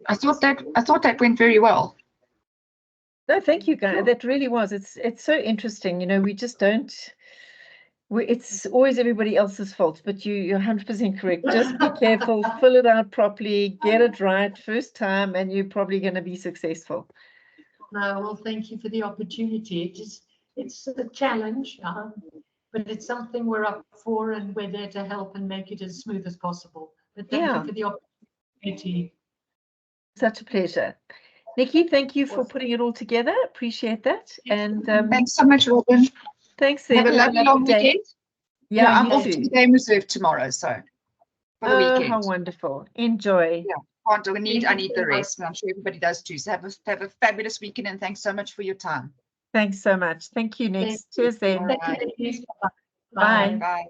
I thought that went very well. No, thank you, guys. That really was. It's so interesting. You know, we just don't. It's always everybody else's fault, but you're 100% correct. Just be careful, fill it out properly, get it right first time, and you're probably going to be successful. No, well, thank you for the opportunity. It's a challenge. but it's something we're up for, and we're there to help and make it as smooth as possible. But thank Yeah. you for the opportunity. Such a pleasure. Nikki, thank you for Awesome. putting it all together. Appreciate that. And Thanks so much, Robin. thanks, Have a Sarah. lovely long day. weekend. Yeah, I'm you off too. to the Game Reserve tomorrow, so for the Oh, weekend. how wonderful. Enjoy. Yeah. I Thank need you the so much. rest, and I'm sure everybody does too. So have a fabulous weekend, and thanks so much for your time. Thanks so much. Thank you, Nick. Thank you. Cheers then. All right. Thank you. Bye. Bye.